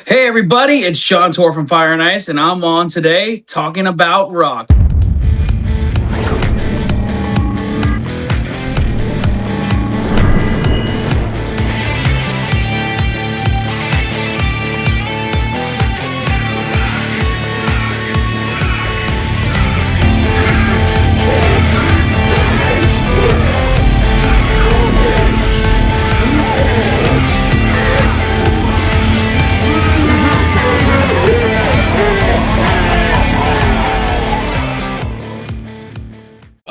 Hey everybody, it's Sean Torra from Fire and Ice, and I'm on today talking about rock.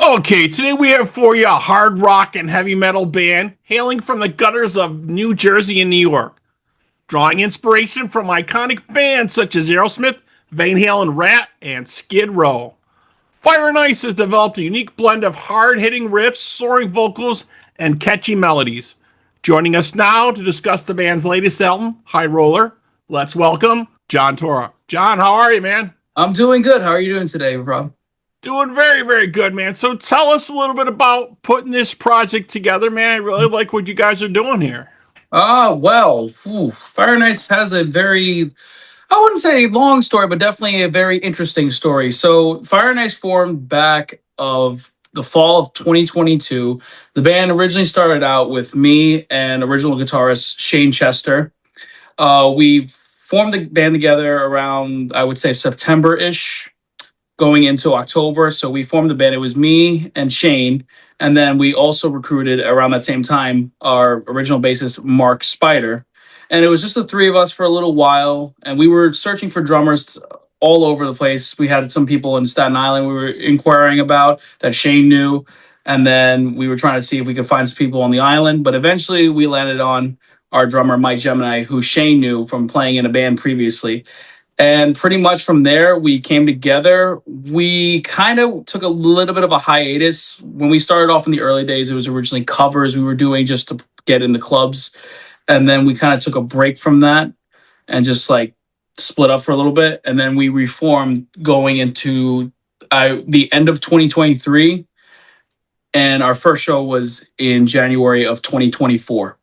Okay, today we have for you a hard rock and heavy metal band hailing from the gutters of New Jersey and New York, drawing inspiration from iconic bands such as Aerosmith, Van Halen, Rat, and Skid Row. Fire and Ice has developed a unique blend of hard-hitting riffs, soaring vocals, and catchy melodies. Joining us now to discuss the band's latest album, High Roller, let's welcome John Torra. John, how are you, man? I'm doing good. How are you doing today, Rob? Doing very, very good, man. So tell us a little bit about putting this project together, man. I really like what you guys are doing here. Fire and Ice has a very, I wouldn't say long story, but definitely a very interesting story. So Fire and Ice formed back of the fall of 2022. The band originally started out with me and original guitarist Shane Chester. We formed the band together around, I would say, September-ish, going into October. So we formed the band. It was me and Shane. And then we also recruited around that same time our original bassist, Mark Spider. And it was just the three of us for a little while. And we were searching for drummers all over the place. We had some people in Staten Island we were inquiring about that Shane knew. And then we were trying to see if we could find some people on the island. But eventually we landed on our drummer, Mike Gemini, who Shane knew from playing in a band previously. And pretty much from there, we came together. We kind of took a little bit of a hiatus. When we started off in the early days, it was originally covers we were doing just to get in the clubs. And then we kind of took a break from that and just like split up for a little bit. And then we reformed going into the end of 2023. And our first show was in January of 2024.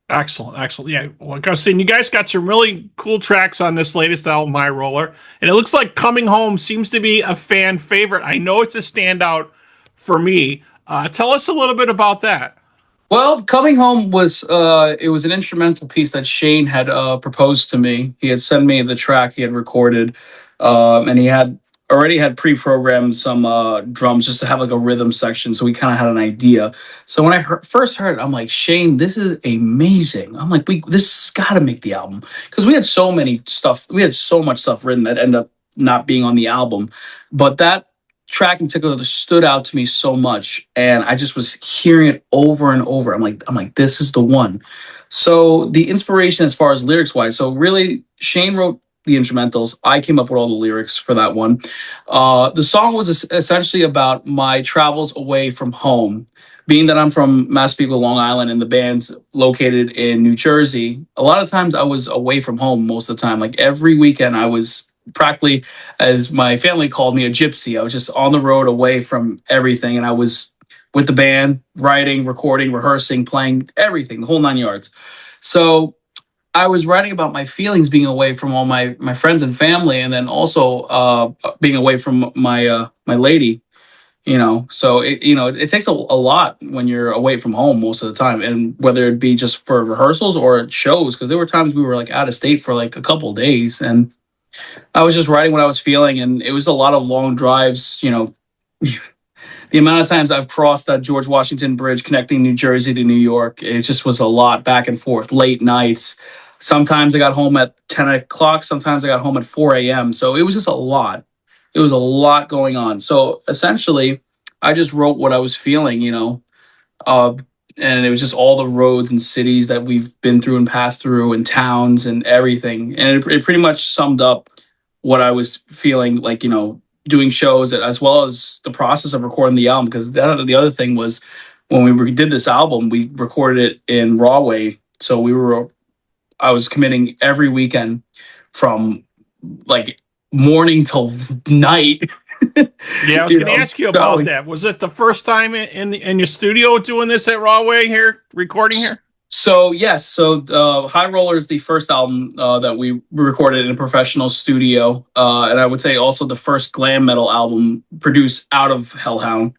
Excellent. Yeah, like I was saying, you guys got some really cool tracks on this latest album, High Roller. And it looks like Coming Home seems to be a fan favorite. I know it's a standout for me. Tell us a little bit about that. Well, Coming Home was it was an instrumental piece that Shane had proposed to me. He had sent me the track he had recorded, and he had already had pre-programmed some drums just to have like a rhythm section, so we kind of had an idea. So when I first heard it, I'm like, Shane, this is amazing. I'm like, this has got to make the album, because we had so much stuff written that ended up not being on the album, but that track in particular stood out to me so much, and I just was hearing it over and over. I'm like, this is the one. So the inspiration as far as lyrics wise, so really Shane wrote the instrumentals. I came up with all the lyrics for that one. The song was essentially about my travels away from home. Being that I'm from Massapequa, Long Island, and the band's located in New Jersey, a lot of times I was away from home most of the time. Like every weekend I was practically, as my family called me, a gypsy. I was just on the road away from everything, and I was with the band, writing, recording, rehearsing, playing, everything, the whole nine yards. So I was writing about my feelings being away from all my friends and family, and then also being away from my lady. So it takes a lot when you're away from home most of the time, and whether it be just for rehearsals or at shows, because there were times we were like out of state for like a couple of days, and I was just writing what I was feeling, and it was a lot of long drives. The amount of times I've crossed that George Washington Bridge connecting New Jersey to New York, it just was a lot back and forth, late nights. Sometimes I got home at 10 o'clock. Sometimes I got home at 4 a.m. So it was just a lot. It was a lot going on. So essentially, I just wrote what I was feeling, and it was just all the roads and cities that we've been through and passed through, and towns and everything. And it pretty much summed up what I was feeling, like, doing shows, as well as the process of recording the album. Because the other thing was, when we did this album, we recorded it in Rahway. So I was committing every weekend from like morning till night. Yeah, I was going to ask you about that. Was it the first time in your studio doing this at Rahway here, recording here? So yes, so High Roller is the first album that we recorded in a professional studio, and I would say also the first glam metal album produced out of Hellhound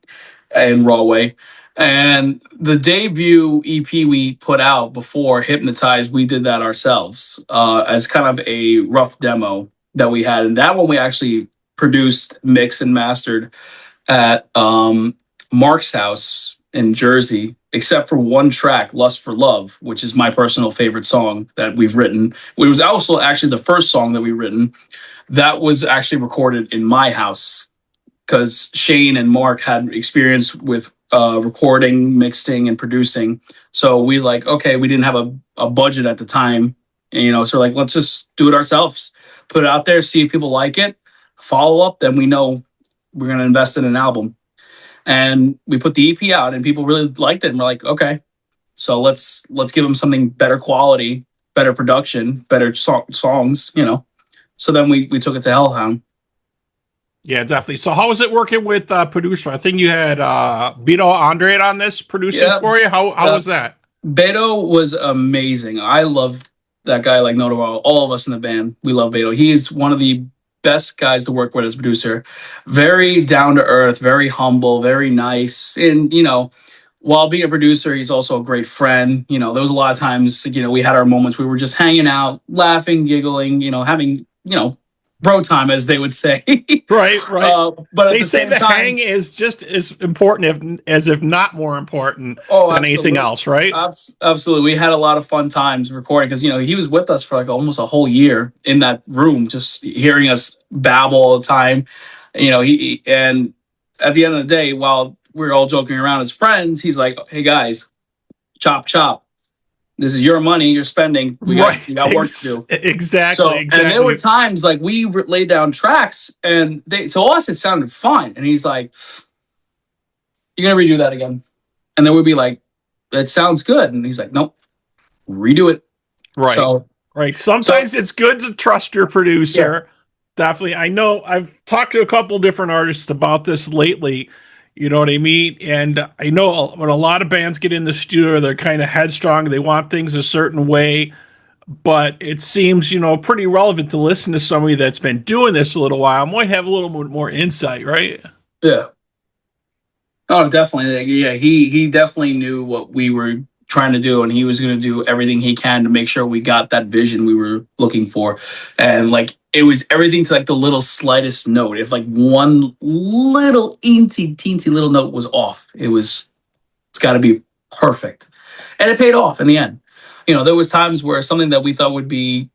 and Rawway. And the debut EP we put out before Hypnotize, we did that ourselves as kind of a rough demo that we had, and that one we actually produced, mixed, and mastered at Mark's house in Jersey, except for one track, Lust for Love, which is my personal favorite song that we've written. It was also actually the first song that we written that was actually recorded in my house because Shane and Mark had experience with recording, mixing, and producing. So we like, okay, we didn't have a budget at the time, so like, let's just do it ourselves, put it out there, see if people like it, follow up, then we know we're going to invest in an album. And we put the EP out and people really liked it. And we're like, okay, so let's give them something better quality, better production, better songs, So then we took it to Hellhound. Yeah, definitely. So how was it working with producer? I think you had Beto Andre on this producing for you. How was that? Beto was amazing. I love that guy like no tomorrow. All of us in the band, we love Beto. He is one of the best guys to work with as a producer. Very down to earth, very humble, very nice. And, while being a producer, he's also a great friend. There was a lot of times, we had our moments. We were just hanging out, laughing, giggling, having, bro time, as they would say. Right. But they say the hang is just as important, if not more important than anything else, right? Absolutely. We had a lot of fun times recording because, he was with us for like almost a whole year in that room, just hearing us babble all the time. And at the end of the day, while we were all joking around as friends, he's like, hey, guys, chop, chop. This is your money you're spending. We got work to do. Exactly. And there were times like we laid down tracks and to us it sounded fine. And he's like, you're going to redo that again. And then we'd be like, it sounds good. And he's like, nope, redo it. Right. So, right. Sometimes it's good to trust your producer. Yeah. Definitely. I know I've talked to a couple different artists about this lately. You know what I mean? And I know when a lot of bands get in the studio, they're kind of headstrong. They want things a certain way. But it seems, pretty relevant to listen to somebody that's been doing this a little while. Might have a little more insight, right? Yeah. Oh, definitely. Yeah, he definitely knew what we were trying to do, and he was going to do everything he can to make sure we got that vision we were looking for. And like, it was everything to like the little slightest note. If like one little teensy little note was off, it's got to be perfect. And it paid off in the end. There was times where something that we thought would be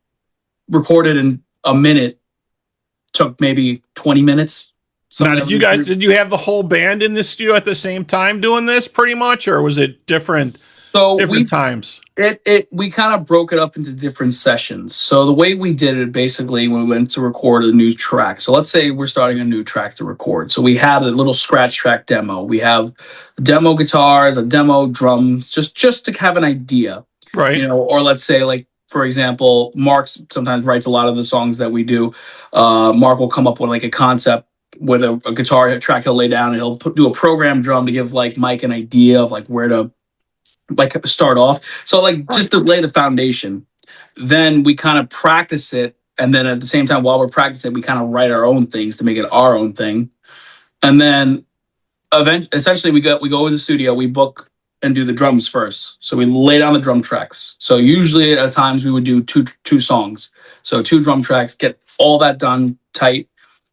recorded in a minute took maybe 20 minutes. Now, did you have the whole band in the studio at the same time doing this pretty much, or was it different times? We kind of broke it up into different sessions. So the way we did it, basically, when we went to record a new track. So let's say we're starting a new track to record. So we had a little scratch track demo. We have demo guitars, a demo drums, just to have an idea. Right. Or let's say, like, for example, Mark sometimes writes a lot of the songs that we do. Mark will come up with like a concept with a guitar track he'll lay down, and he'll do a program drum to give like Mike an idea of like where to like start off. So like just to lay the foundation. Then we kind of practice it, and then at the same time while we're practicing, we kind of write our own things to make it our own thing. And then essentially we go to the studio, we book and do the drums first. So we lay down the drum tracks. So usually at times we would do two songs. So 2 drum tracks, get all that done tight.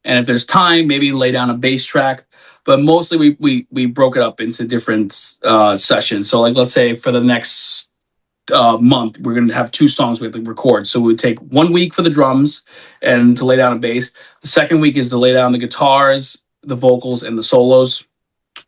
And if there's time, maybe lay down a bass track. But mostly we broke it up into different sessions. So like, let's say for the next month, we're going to have 2 songs we have to record. So we would take 1 week for the drums and to lay down a bass. The second week is to lay down the guitars, the vocals, and the solos,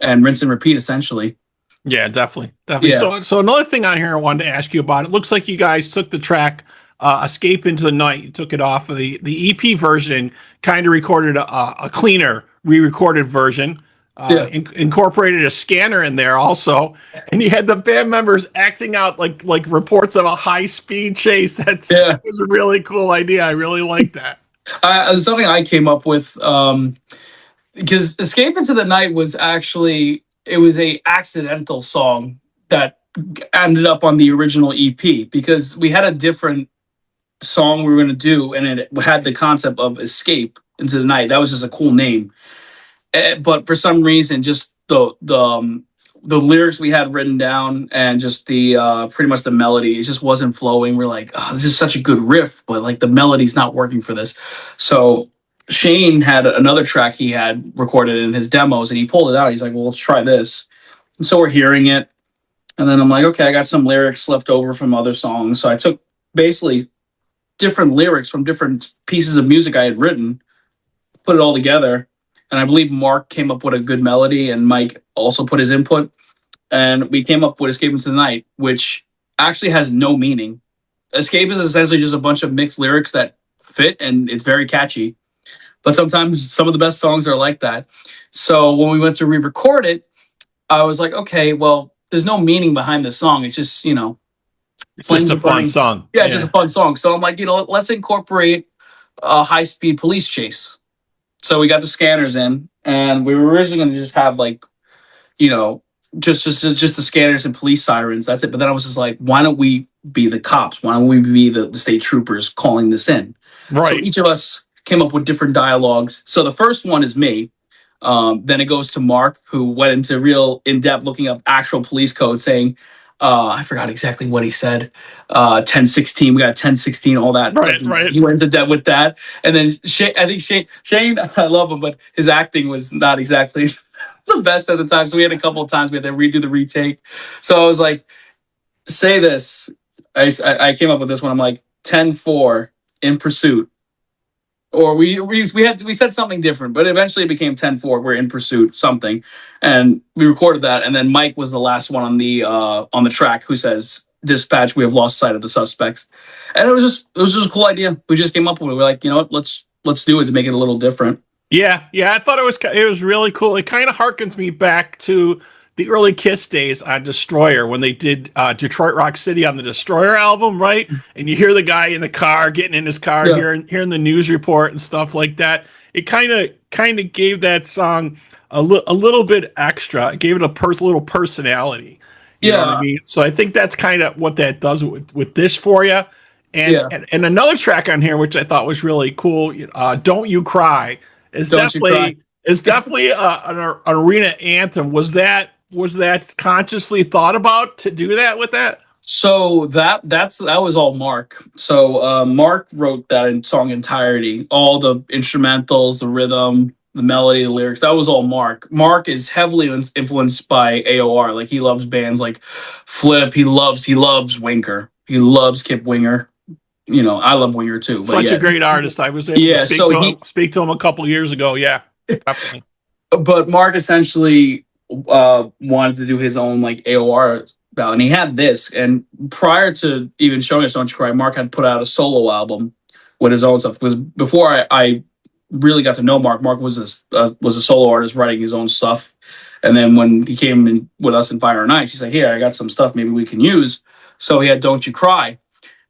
and rinse and repeat essentially. Yeah, definitely. Yeah. So another thing on here I wanted to ask you about, it looks like you guys took the track Escape into the Night, you took it off of the EP version, kind of recorded a cleaner re-recorded version, incorporated a scanner in there also, and you had the band members acting out like reports of a high-speed chase. That was a really cool idea. I really like that. It was something I came up with because Escape into the Night was actually, it was a accidental song that ended up on the original EP because we had a different song we were going to do, and it had the concept of escape into the night. That was just a cool name. But for some reason, just the lyrics we had written down and just the pretty much the melody, it just wasn't flowing. We're like, oh, this is such a good riff, but like the melody's not working for this. So Shane had another track he had recorded in his demos, and he pulled it out. He's like, well, let's try this. And so we're hearing it, and then I'm like, okay, I got some lyrics left over from other songs. So I took basically different lyrics from different pieces of music I had written, put it all together. And I believe Mark came up with a good melody, and Mike also put his input. And we came up with Escape into the Night, which actually has no meaning. Escape is essentially just a bunch of mixed lyrics that fit, and it's very catchy. But sometimes some of the best songs are like that. So when we went to re-record it, I was like, okay, well, there's no meaning behind the song. It's just, It's just a fun song. Yeah, it's just a fun song. So I'm like, let's incorporate a high-speed police chase. So we got the scanners in, and we were originally going to just have like, just the scanners and police sirens. That's it. But then I was just like, why don't we be the cops? Why don't we be the state troopers calling this in? Right. So each of us came up with different dialogues. So the first one is me. Then it goes to Mark, who went into real in-depth looking up actual police code, saying, I forgot exactly what he said. 1016, we got 1016, all that. Right. He went into depth with that. And then Shane, I love him, but his acting was not exactly the best at the time. So we had a couple of times we had to redo the retake. So I was like, say this. I came up with this one. I'm like, 10-4 in pursuit. Or we said something different, but eventually it became 10-4. We're in pursuit, something, and we recorded that. And then Mike was the last one on the track who says, "Dispatch, we have lost sight of the suspects." And it was just a cool idea. We just came up with it. We're like, you know what, let's do it to make it a little different. Yeah. I thought it was really cool. It kind of harkens me back to the early Kiss days on Destroyer when they did Detroit Rock City on the Destroyer album, right? And you hear the guy in the car getting in his car, hearing the news report and stuff like that. It kind of gave that song a little bit extra. It gave it a little personality. You know what I mean? So I think that's kind of what that does with this for you. And another track on here, which I thought was really cool, "Don't You Cry," is definitely an arena anthem. Was that consciously thought about to do that with that? So that was all Mark. So Mark wrote that song entirety, all the instrumentals, the rhythm, the melody, the lyrics. That was all Mark. Mark is heavily influenced by AOR. Like he loves bands like Flip. He loves Winker. He loves Kip Winger. I love Winger too. Such a great artist. I was able to speak to him a couple years ago. Yeah, definitely. But Mark essentially wanted to do his own like AOR ballad, and he had this. And prior to even showing us "Don't You Cry," Mark had put out a solo album with his own stuff. Because before I really got to know Mark was a solo artist writing his own stuff. And then when he came in with us in Fire and Ice, he's like, "Here, I got some stuff maybe we can use." So he had "Don't You Cry."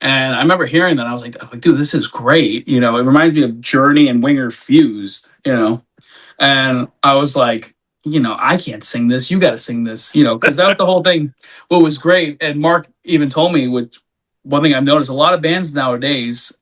And I remember hearing that. I was like, dude, this is great. It reminds me of Journey and Winger fused, And I was like, I can't sing this. You got to sing this, because that was the whole thing. What was great. And Mark even told me, which one thing I've noticed, a lot of bands nowadays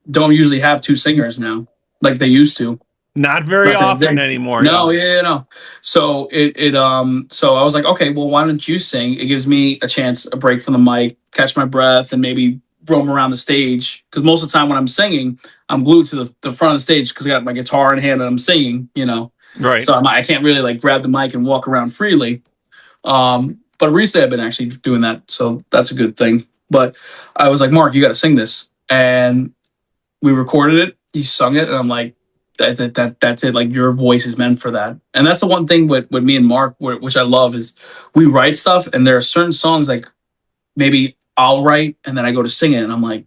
don't usually have two singers now, like they used to. Not very often anymore. No. So so I was like, okay, well, why don't you sing? It gives me a chance, a break from the mic, catch my breath, and maybe roam around the stage. Because most of the time when I'm singing, I'm glued to the front of the stage because I got my guitar in hand and I'm singing, Right. So I can't really like grab the mic and walk around freely. But recently I've been actually doing that, so that's a good thing. But I was like, Mark, you got to sing this, and we recorded it. He sung it, and I'm like, that's it. Like your voice is meant for that. And that's the one thing with me and Mark, which I love, is we write stuff, and there are certain songs like maybe I'll write, and then I go to sing it, and I'm like,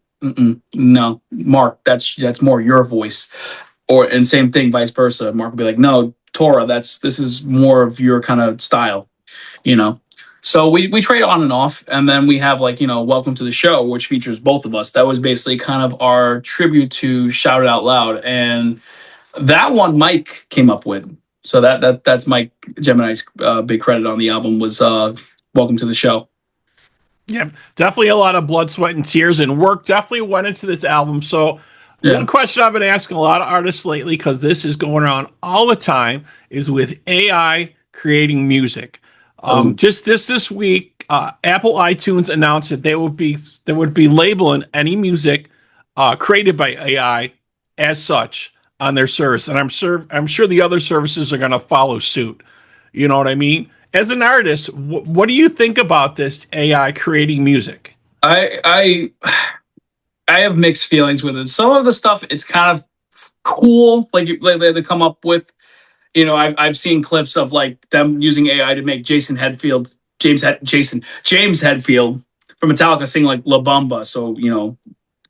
no, Mark, that's more your voice. And same thing, vice versa. Mark will be like, no, Torra, this is more of your kind of style, So we trade on and off, and then we have like, Welcome to the Show, which features both of us. That was basically kind of our tribute to Shout It Out Loud, and that one Mike came up with. So that's Mike Gemini's big credit on the album was Welcome to the Show. Yeah, definitely a lot of blood, sweat, and tears and work definitely went into this album. So, one Yeah. question I've been asking a lot of artists lately, because this is going around all the time, is with AI creating music. Oh, Just this week, Apple iTunes announced that they would be labeling any music created by AI as such on their service, and I'm sure the other services are going to follow suit. You know what I mean? As an artist, what do you think about this AI creating music? I I have mixed feelings with it. Some of the stuff it's kind of cool, like they come up with. I've seen clips of like them using AI to make James Hetfield from Metallica sing like La Bamba. So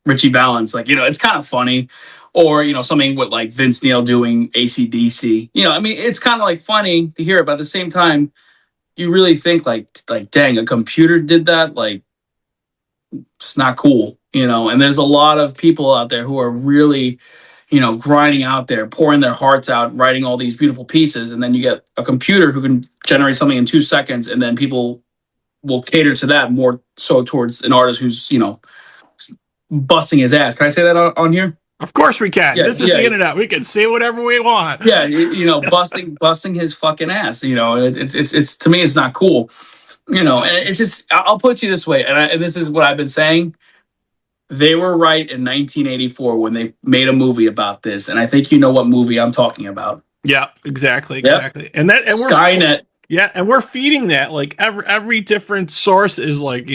Richie Valens, like it's kind of funny, or something with like Vince Neil doing AC/DC. I mean, it's kind of like funny to hear it, but at the same time, you really think like dang, a computer did that, like it's not cool. And there's a lot of people out there who are really grinding out there, pouring their hearts out, writing all these beautiful pieces, and then you get a computer who can generate something in 2 seconds, and then people will cater to that more so towards an artist who's busting his ass. Can I say that on here? Of course we can. Yeah, This is yeah, the internet. We can say whatever we want. yeah. Busting his fucking ass. It's to me, it's not cool. And it's just I'll put you this way, and this is what I've been saying. They were right in 1984 when they made a movie about this, and I think you know what movie I'm talking about. Yeah, exactly, Yep. exactly. And we're Skynet. yeah, and we're feeding that like every different source is like,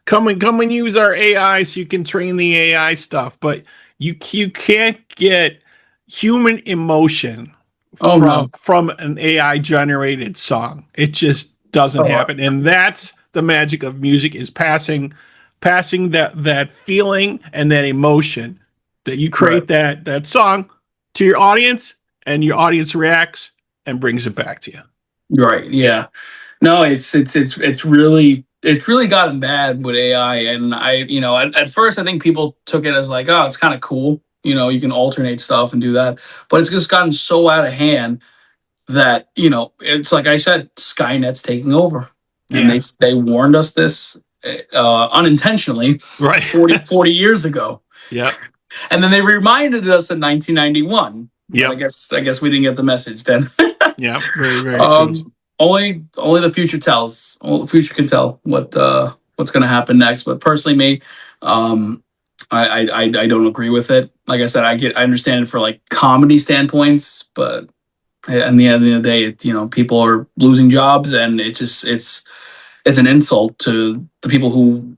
come and use our AI so you can train the AI stuff, but you can't get human emotion Oh no. from an AI generated song. It just doesn't Oh, happen. And that's the magic of music, is passing that feeling and that emotion that you right. create that song to your audience, and your audience reacts and brings it back to you. Right. Yeah. No, it's really gotten bad with AI, and at first I think people took it as like, oh, it's kind of cool. You can alternate stuff and do that, but it's just gotten so out of hand that it's like I said, Skynet's taking over, and Yeah. they warned us this unintentionally Right. 40 years ago, Yep. and then they reminded us in 1991. But I Yep. guess we didn't get the message then. Yep. Very, very true. um, only the future tells. Only the future can tell what's going to happen next. But personally, me, um, I don't agree with it. Like I said, I understand it for like comedy standpoints, but at the end of the day, people are losing jobs, and it's an insult to the people who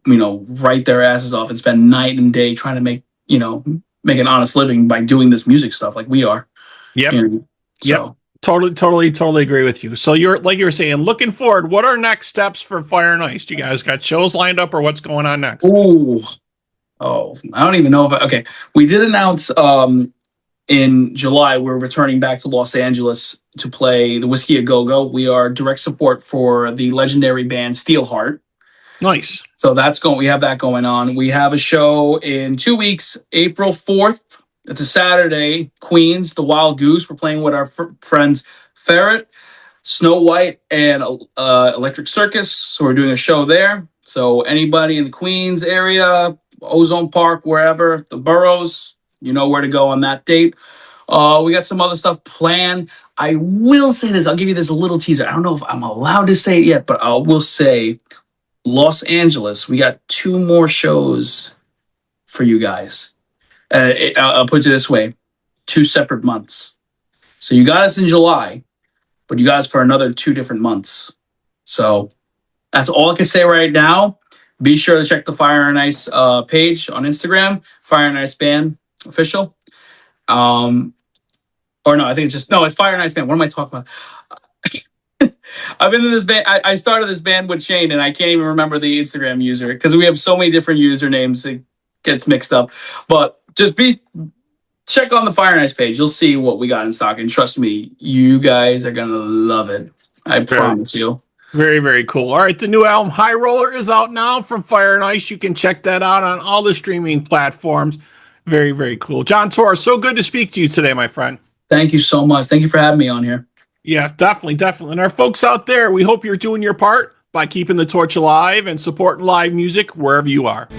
write their asses off and spend night and day trying to make an honest living by doing this music stuff like we are. Yep. Yep. So Totally agree with you. So you're like you were saying, looking forward, what are next steps for Fire and Ice? You guys got shows lined up, or what's going on next? ooh, oh, I don't even know if okay. We did announce in July we're returning back to Los Angeles to play the Whiskey a Go Go. We are direct support for the legendary band Steelheart. Nice. So we have that going on. We have a show in 2 weeks, April 4th. It's a Saturday, Queens, the Wild Goose. We're playing with our friends Ferret, Snow White, and Electric Circus. So we're doing a show there. So anybody in the Queens area, Ozone Park, wherever, the boroughs, you know where to go on that date. We got some other stuff planned. I will say this. I'll give you this little teaser. I don't know if I'm allowed to say it yet, but I will say Los Angeles, we got 2 more shows for you guys. I'll put it this way, 2 separate months. So you got us in July, but you got us for another 2 different months. So that's all I can say right now. Be sure to check the Fire and Ice page on Instagram, Fire and Ice Band official. Or no, I think it's Fire and Ice Band. What am I talking about? I've been in this band. I started this band with Shane, and I can't even remember the Instagram user because we have so many different usernames. It gets mixed up. But just check on the Fire and Ice page. You'll see what we got in stock, and trust me, you guys are gonna love it. I promise you. Very, very cool. All right, the new album High Roller is out now from Fire and Ice. You can check that out on all the streaming platforms. Very, very cool. John Torra, so good to speak to you today, my friend. Thank you so much. Thank you for having me on here. Yeah, definitely. And our folks out there, we hope you're doing your part by keeping the torch alive and supporting live music wherever you are.